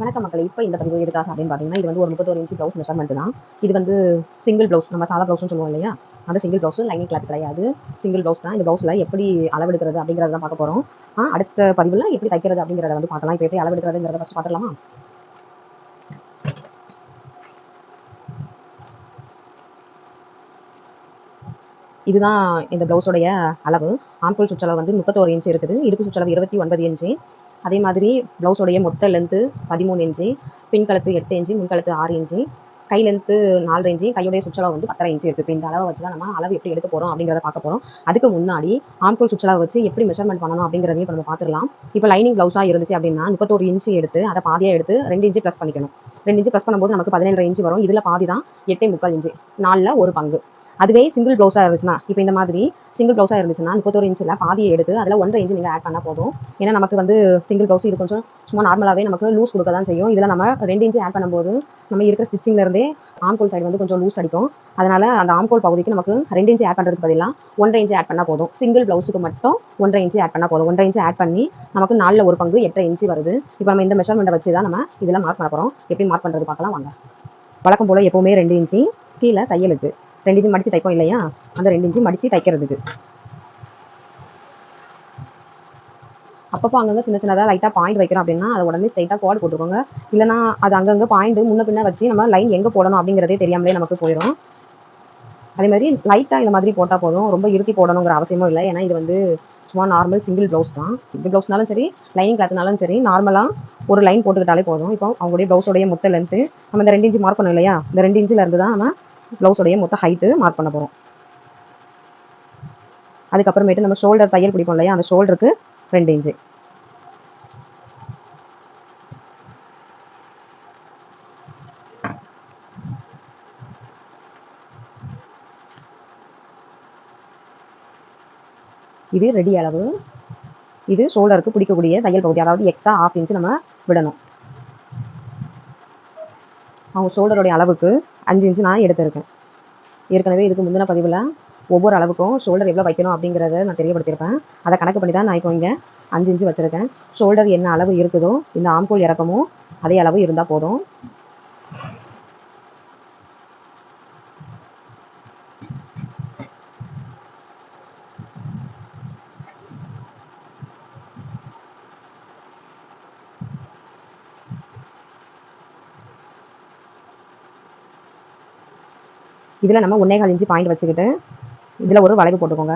வணக்கம் மக்களே. இப்போ இந்த பதிவு எதுக்காக அப்படின்னு பார்த்தீங்கன்னா, இது வந்து ஒரு 31 இன்ச் ப்ளவுஸ் மெஷர்மெண்ட் தான். இது வந்து சிங்கிள் ப்ளவுஸ், நம்ம சாதா ப்ளவுஸ்னு சொல்லுவோம் இல்லையா, அந்த சிங்கிள் ப்ளவுஸ், லைனிங் கிளாத் கிடையாது, சிங்கிள் ப்ளவுஸ் தான். இந்த ப்ளவுஸில் எப்படி அளவெடுக்கிறது அப்படிங்கிறத தான் பார்க்க போகிறோம். அடுத்த பதிவில் எப்படி தைக்கிறது அப்படிங்கிறத வந்து பார்க்கலாம். இப்போ எப்படி அளவெடுக்கிறதுங்கிறத ஃபஸ்ட் பார்த்துடலாமா? இதுதான் இந்த ப்ளவுஸோடைய அளவு. ஆம்கோல் சுற்றளவு வந்து 31 இன்ச் இருக்குது. இடுப்பு சுற்றளவு 29 இன்ச்சு. அதே மாதிரி ப்ளவுஸோடைய மொத்த லென்த்து 13 இன்ச்சு, பின் கழுத்து 8 இன்ச்சு, முன் கழுத்து 6 இன்ச்சு, கை லென்த்து 4 இன்ச்சு, கையுடைய சுற்றளவு வந்து 10 இன்ச்சு இருக்குது. இந்த அளவை வச்சு தான் நம்ம அளவு எப்படி எடுக்க போகிறோம் அப்படிங்கிறத பார்க்க போகிறோம். அதுக்கு முன்னாடி ஆம்கோல் சுற்றளவு வச்சு எப்படி மெஷர்மெண்ட் பண்ணணும் அப்படிங்கிறதையும் இப்போ நம்ம பார்த்துடலாம். இப்போ லைனிங் ப்ளவுஸாக இருந்துச்சு அப்படின்னா 31 இன்ச்சு எடுத்து அதை பாதியாக எடுத்து 2 இன்ச்சு ப்ளஸ் பண்ணிக்கணும். 2 இன்ச்சு ப்ளஸ் பண்ணும்போது நமக்கு 17 இன்ச்சு வரும். இதில் பாதி தான் 8.75 இன்ச்சு, 4ல் ஒரு பங்கு. அதுவே சிங்கிள் ப்ளவுஸாக இருந்துச்சுன்னா, இப்போ இந்த மாதிரி சிங்கிள் ப்ளவுஸாக இருந்துச்சுன்னா 31 இன்ச்சில் பாதியை எடுத்து அதில் 1.5 இன்ச்சு நீங்கள் ஆட் பண்ணால் போதும். ஏன்னா நமக்கு வந்து சிங்கிள் ப்ளவுஸ் இது கொஞ்சம் சும்மா நார்மலாகவே நமக்கு லூஸ் கொடுக்க தான் செய்யும். இதில் நம்ம 2 இன்ச்சு ஆட் பண்ணும்போது நம்ம இருக்கிற ஸ்டிச்சிங்லேருந்தே ஆம்கோல் சைடு வந்து கொஞ்சம் லூஸ் அடிக்கும். அதனால் அந்த ஆம்கோல் பகுதிக்கு நமக்கு 2 இன்ச்சு ஆட் பண்ணுறதுக்கு பதிலாக 1.5 இன்ச்சு ஆட் பண்ணால் போதும். சிங்கிள் ப்ளவுஸுக்கு மட்டும் 1.5 இன்ச்சு ஆட் பண்ணால் போதும். 1.5 இன்ச்சு ஆட் பண்ணி நமக்கு 4ல் ஒரு பங்கு 8 இன்ச்சு வருது. இப்போ நம்ம இந்த மெஷர்மெண்ட்டை வச்சு தான் நம்ம இதில் மார்க் பண்ண போகிறோம். எப்படி மார்க் பண்ணுறது பார்க்கலாம் வாங்க. வழக்கம் போல் எப்போவுமே 2 இன்ச்சு கீழே தையலுக்கு 2 இன்ச்சு மடித்து தைப்போம் இல்லையா, அந்த 2 இன்ச்சு மடித்து தைக்கிறதுக்கு. அப்பப்போ அங்கங்கே சின்ன சின்னதாக லைட்டாக பாயிண்ட் வைக்கிறோம் அப்படின்னா அதை உடனே ஸ்ட்ரைட்டாக கோடு போட்டுக்கோங்க. இல்லைனா அது அங்கங்கே பாயிண்ட் முன்ன பின்ன வச்சு நம்ம லைன் எங்கே போடணும் அப்படிங்கிறதே தெரியாமலே நமக்கு போயிடும். அதே மாதிரி லைட்டாக இந்த மாதிரி போட்டால் போதும், ரொம்ப இறுக்கி போடணுங்கிற அவசியமும் இல்லை. ஏன்னா இது வந்து சும்மா நார்மல் சிங்கிள் ப்ளவுஸ் தான். சிங்கிள் ப்ளவுஸ்னாலும் சரி, லைனிங் கிளாத்னாலும் சரி, நார்மலாக ஒரு லைன் போட்டுக்கிட்டாலே போதும். இப்போ அவங்களுடைய ப்ளவுஸோடைய மொத்த லென்த்து நம்ம இந்த 2 இன்ச்சு மார்க் பண்ணோம் இல்லையா, இந்த 2 இன்ச்சில் இருந்து தான் நம்ம ப்ளவுஸோடைய மொத்த ஹைட்டு மார்க் பண்ண போகிறோம். அதுக்கப்புறமேட்டு நம்ம ஷோல்டர் தையல் பிடிப்போம் இல்லையா, அந்த ஷோல்டருக்கு 2 இன்ச்சு. இது ரெடி அளவு. இது ஷோல்டருக்கு பிடிக்கக்கூடிய தையல் பகுதி, அதாவது எக்ஸ்ட்ரா 1/2 இன்ச்சு நம்ம விடணும். அவங்க ஷோல்டருடைய அளவுக்கு 5 இன்ச்சு நான் எடுத்திருக்கேன். ஏற்கனவே இதுக்கு முந்தின பதிவில் ஒவ்வொரு அளவுக்கும் ஷோல்டர் எவ்வளோ வைக்கணும் அப்படிங்கிறத நான் தெரியப்படுத்தியிருப்பேன். அதை கணக்கு பண்ணி தான் நான் இப்போ இங்கே 5 இன்ச்சு வச்சுருக்கேன். ஷோல்டர் என்ன அளவு இருக்குதோ இந்த ஆம்கோல் இறக்கமும் அதே அளவு இருந்தால் போதும். இதில் நம்ம 1.25 இன்ச்சு பாயிண்ட் வச்சுக்கிட்டு இதில் ஒரு வளைவு போட்டுக்கோங்க.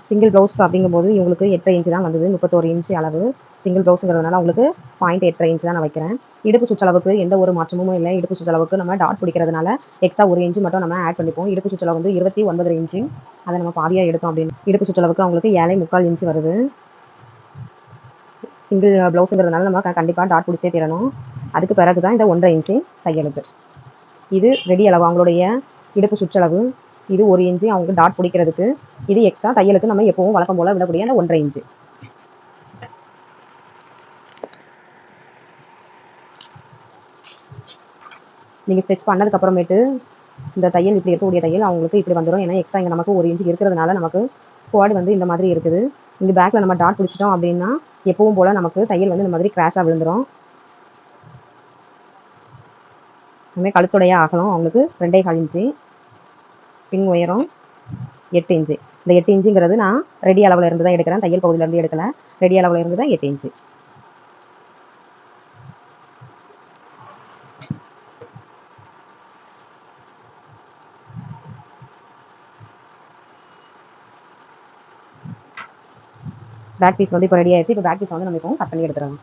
சிங்கிள் ப்ளவுஸ் அப்படிங்கும்போது இவங்களுக்கு 8 இன்ச்சு தான் வந்தது. 31 இன்ச்சு அளவு சிங்கிள் ப்ளவுஸுங்கிறதுனால உங்களுக்கு பாயிண்ட் 8 இன்ச்சு தான் நான் வைக்கிறேன். இடுப்பு சுற்றளவுக்கு எந்த ஒரு மாற்றமும் இல்லை. இடுப்பு சுற்றளவுக்கு நம்ம டாட் பிடிக்கிறதுனால எக்ஸ்ட்ரா 1 இன்ச்சு மட்டும் நம்ம ஆட் பண்ணிப்போம். இடுப்பு சுற்றளவு வந்து 29 இன்ச்சு. அதை நம்ம பாதியாக எடுத்தோம் அப்படின்னு இடுப்பு சுற்றளவுக்கு அவங்களுக்கு 7.25 இன்ச்சு வருது. சிங்கிள் ப்ளவுஸுங்கிறதுனால நம்ம கண்டிப்பாக டாட் பிடிச்சே தரணும். அதுக்கு பிறகு தான் இந்த 1.5 இன்ச்சு தையலுக்கு. இது ரெடி அளவு அவங்களுடைய இடுப்பு சுற்றளவு. இது 1 இன்ச்சு அவங்க டாட் பிடிக்கிறதுக்கு. இது எக்ஸ்ட்ரா தையலுக்கு நம்ம எப்பவும் வழக்கம் போல் விடக்கூடிய அந்த 1.5 இன்ச்சு. நீங்கள் ஸ்டிச் பண்ணதுக்கப்புறமேட்டு இந்த தையல் இப்படி இருக்கக்கூடிய தையல் அவங்களுக்கு இப்படி வந்துடும். ஏன்னா எக்ஸ்ட்ரா இங்கே நமக்கு 1 இன்ச்சு இருக்கிறதுனால நமக்கு குவாடு வந்து இந்த மாதிரி இருக்குது. இங்கே பேக்கில் நம்ம டாட் பிடிச்சிட்டோம் அப்படின்னா எப்பவும் போல் நமக்கு தையல் வந்து இந்த மாதிரி கிராஸாக விழுந்துடும். அதுமாதிரி கழுத்துடைய அகலம் அவங்களுக்கு 2.25 இன்ச்சு, பின் உயரம் 8 இன்ச்சு. இந்த 8 இன்ச்சுங்கிறது நான் ரெடி அளவில் இருந்து தான் எடுக்கிறேன், தையல் பகுதியிலேருந்து எடுக்கலை. ரெடி அளவில் இருந்து தான் 8 இன்ச்சு. பேக் பீஸ் வந்து இப்போ ரெடி ஆயிடுச்சு. இப்போ பேக் பீஸ் வந்து நம்ம இப்போ கட் பண்ணி எடுத்துடலாம்.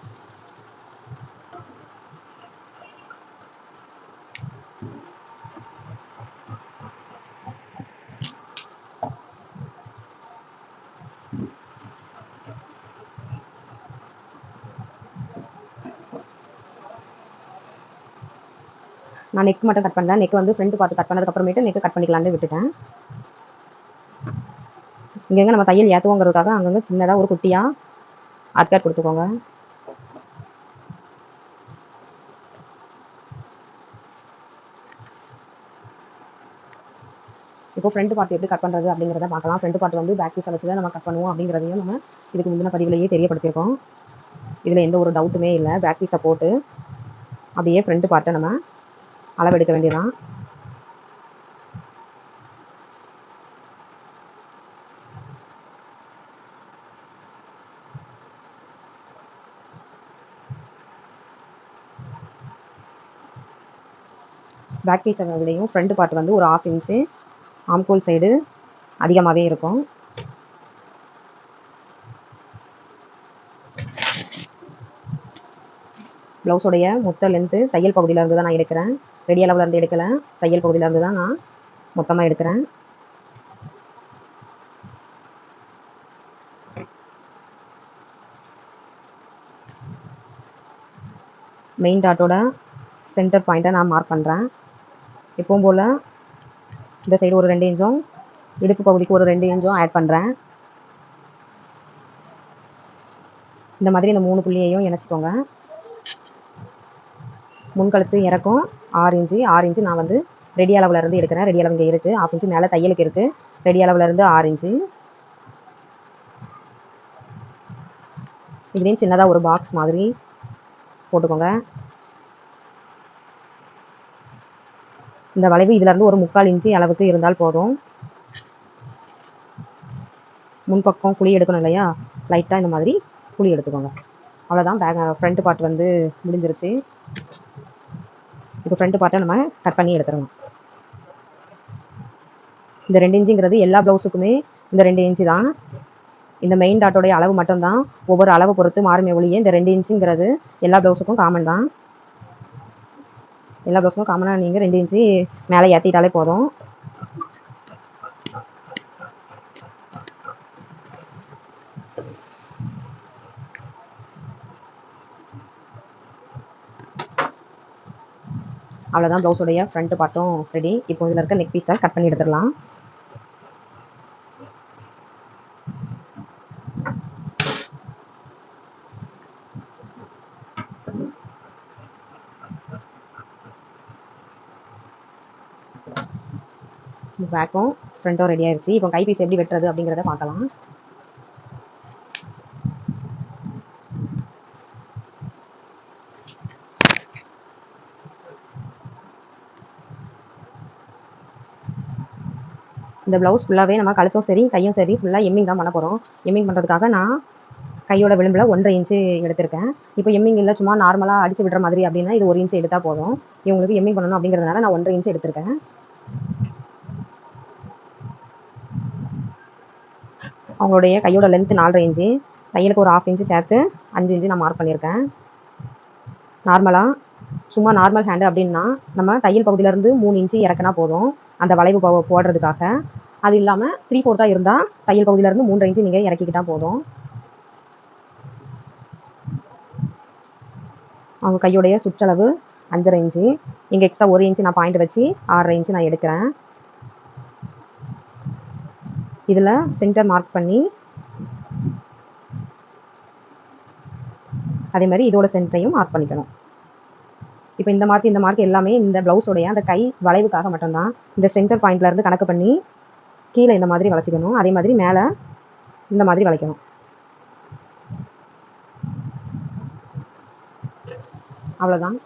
நான் நெக் மட்டும் கட் பண்ணேன். நெக் வந்து ஃப்ரண்ட் பார்த்து கட் பண்ணதுக்கப்புறமேட்டு நெக் கட் பண்ணிக்கலான்னு விட்டுட்டேன். இங்கெங்க நம்ம தையல் ஏற்றுவோங்கிறதுக்காக அங்கங்கே சின்னதாக ஒரு குட்டியாக அட்கட் கொடுத்துக்கோங்க. இப்போ ஃப்ரண்ட் பார்ட் எப்படி கட் பண்ணுறது அப்படிங்கிறத பார்க்கலாம். ஃப்ரண்ட் பார்ட் வந்து பேக் பீஸை வச்சு தான் நம்ம கட் பண்ணுவோம் அப்படிங்கிறதையும் நம்ம இதுக்கு முந்தின பதிவிலேயே தெரியப்படுத்தியிருக்கோம். இதில் எந்த ஒரு டவுட்டுமே இல்லை. பேக் பீஸை போட்டு அப்படியே ஃப்ரண்ட் பார்ட்டை நம்ம அளவெடுக்க வேண்டியதான். பேக் பீஸை விடையும் ஃப்ரண்ட் பார்ட் வந்து ஒரு 1/2 இன்ச்சு ஆம்கோல் சைடு அதிகமாகவே இருக்கும். ப்ளவுஸோடைய மொத்த லென்த்து தையல் பகுதியிலேருந்து தான் நான் எடுக்கிறேன். ரெடி அளவுலேருந்து எடுக்கலை, தையல் பகுதியிலேருந்து தான் நான் மொத்தமாக எடுக்கிறேன். மெயின் டாட்டோட சென்டர் பாயிண்ட்டை நான் மார்க் பண்ணுறேன். எப்பவும் போல் இந்த சைடு ஒரு 2 இன்ச்சும் இடுப்பு பகுதிக்கு ஒரு 2 இன்ச்சும் ஆட் பண்ணுறேன். இந்த மாதிரி இந்த 3 புள்ளியையும் இணைச்சிக்கோங்க. முன்கழுத்து இறக்கும் 6 இன்ச்சு நான் வந்து ரெடி அளவுலேருந்து எடுக்கிறேன். ரெடி அளவு இங்கே இருக்குது, 1/2 இன்ச்சு மேலே தையலுக்கு இருக்குது. ரெடி அளவுலேருந்து 6 இன்ச்சு. இதுலேயும் சின்னதாக ஒரு பாக்ஸ் மாதிரி போட்டுக்கோங்க. இந்த வளைவு இதிலேருந்து ஒரு 3/4 இன்ச்சு அளவுக்கு இருந்தால் போதும். முன்பக்கம் குழி எடுக்கணும் இல்லையா, லைட்டாக இந்த மாதிரி குழி எடுத்துக்கோங்க. அவ்வளோதான். ஃப்ரண்ட் பார்ட் வந்து முடிஞ்சிருச்சு. இப்போ ஃப்ரண்ட் பார்ட்டை நம்ம கட் பண்ணி எடுத்துடணும். இந்த 2 இன்ச்சுங்கிறது எல்லா ப்ளவுஸுக்குமே இந்த 2 இன்ச்சு தான். இந்த மெயின் டாட்டோடைய அளவு மட்டும்தான் ஒவ்வொரு அளவை பொறுத்து மாறுமே ஒழிய இந்த 2 இன்ச்சுங்கிறது எல்லா ப்ளவுஸுக்கும் காமன் தான். எல்லா ப்ளவுஸுக்கும் காமனாக நீங்கள் 2 இன்ச்சு மேலே ஏற்றிட்டாலே போதும். அவ்வளோதான். ப்ளவுஸோடைய ஃப்ரண்ட் பார்ட்டும் ரெடி. இப்போ இதில் இருக்க நெக் பீஸை கட் பண்ணி எடுத்துடலாம். பேக்கும் ஃப்ரண்ட்டும் ரெடி ஆயிடுச்சு. இப்போ கை பீஸ் எப்படி வெட்டுறது அப்படிங்கிறத பார்க்கலாம். இந்த ப்ளவுஸ் ஃபுல்லாகவே நம்ம கழுத்தும் சரி கையும் சரி ஃபுல்லாக எம்மிங் தான் பண்ண போகிறோம். எம்மிங் பண்ணுறதுக்காக நான் கையோட விளிம்பில் 1.5 இன்ச்சு எடுத்திருக்கேன். இப்போ எம்மிங் இல்லை, சும்மா நார்மலாக அடித்து விடுற மாதிரி அப்படின்னா இது 1 இன்ச்சு எடுத்தால் போதும். இவங்களுக்கு எம்மிங் பண்ணணும் அப்படிங்கிறதுனால நான் 1.5 இன்ச்சு எடுத்திருக்கேன். அவங்களுடைய கையோட லென்த்து 4.5 இன்ச்சு, தையலுக்கு ஒரு 1/2 இன்ச்சு சேர்த்து 5 இன்ச்சு நான் மார்க் பண்ணியிருக்கேன். நார்மலாக சும்மா நார்மல் ஹேண்டு அப்படின்னா நம்ம தையல் பகுதியிலேருந்து 3 இன்ச்சு இறக்குனா போதும் அந்த வளைவு போடுறதுக்காக. அது இல்லாமல் 3/4 இருந்தால் தையல் பகுதியிலேருந்து 3.5 இன்ச்சு நீங்கள் இறக்கிக்கிட்டால் போதும். அவங்க கையோடைய சுற்றளவு 5.5 இன்ச்சு. இங்கே எக்ஸ்ட்ரா 1 இன்ச்சு நான் பாயிண்ட் வச்சு 6.5 இன்ச்சு நான் எடுக்கிறேன். இதில் சென்டர் மார்க் பண்ணி அதே மாதிரி இதோட சென்டரையும் மார்க் பண்ணிக்கணும். இப்போ இந்த மார்க் எல்லாமே இந்த ப்ளவுஸோடைய அந்த கை வளைவுக்காக மட்டும்தான். இந்த சென்டர் பாயிண்ட்லேருந்து கணக்கு பண்ணி கீழே இந்த மாதிரி வளைச்சிக்கணும். அதே மாதிரி மேலே இந்த மாதிரி வளைக்கணும். அவ்வளோதான்.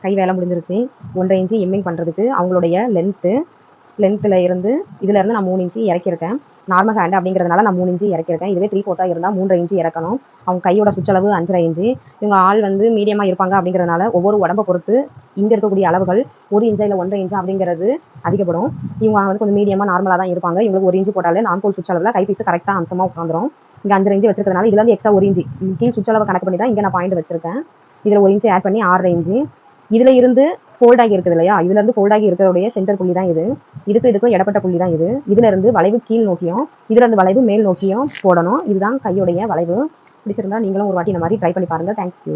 கை வேலை முடிஞ்சிருச்சு. 1.5 இன்ச்சு எம்மிங் பண்ணுறதுக்கு அவங்களுடைய லென்த்தில் இருந்து இதிலேருந்து நான் 3 இன்ச்சு இறக்கியிருக்கேன். நார்மல் ஹேண்டு அப்படிங்கிறதுனால நான் 3 இன்ச்சு இறக்கியிருக்கேன். இதுவே 3/4 இருந்தால் 3.5 இன்ச்சு இறக்கணும். அவங்க கையோட சுற்றளவு 5.5 இன்ச்சு. இவங்க ஆள் வந்து மீடியமாக இருப்பாங்க அப்படிங்கிறதுனால ஒவ்வொரு உடம்பை பொறுத்து இங்கே இருக்கக்கூடிய அளவுகள் 1 இன்ச்சா இல்லை 1.5 இன்ச்சா அப்படிங்கிறது அதிகப்படும். இவங்க வந்து கொஞ்சம் மீடியமாக நார்மலாக தான் இருப்பாங்க. இவங்களுக்கு 1 இன்ச்சு போட்டாலே ஆம்கோல் சுற்றளவில் கை பீஸு கரெக்டாக அம்சமாக உட்காந்துரும். இங்கே 5.5 இன்ச்சு வச்சிருக்கிறதுனால இதுலேருந்து எக்ஸ்ட்ரா 1 இன்ச்சு கீழ் சுற்றளவை கணக்கு பண்ணி தான் இங்கே நான் பாயிண்ட் வச்சிருக்கேன். இதில் 1 இன்ச்சு ஆட் பண்ணி 6.5 இன்ச்சு. இதில் இருந்து ஃபோல்ட் ஆகி இருக்குது இல்லையா, இதுலேருந்து ஃபோல்ட் ஆகி இருக்கிறதுடைய சென்டர் புள்ளி தான் இது. இதுக்கும் இடப்பட்ட புள்ளி தான் இது. இதிலிருந்து வளைவு கீழ் நோக்கியும் இதிலிருந்து வளைவு மேல் நோக்கியும் போடணும். இதுதான் கையோடைய வளைவு. பிடிச்சிருந்தா நீங்களும் ஒரு வாட்டி இந்த மாதிரி ட்ரை பண்ணி பாருங்கள். தேங்க்யூ.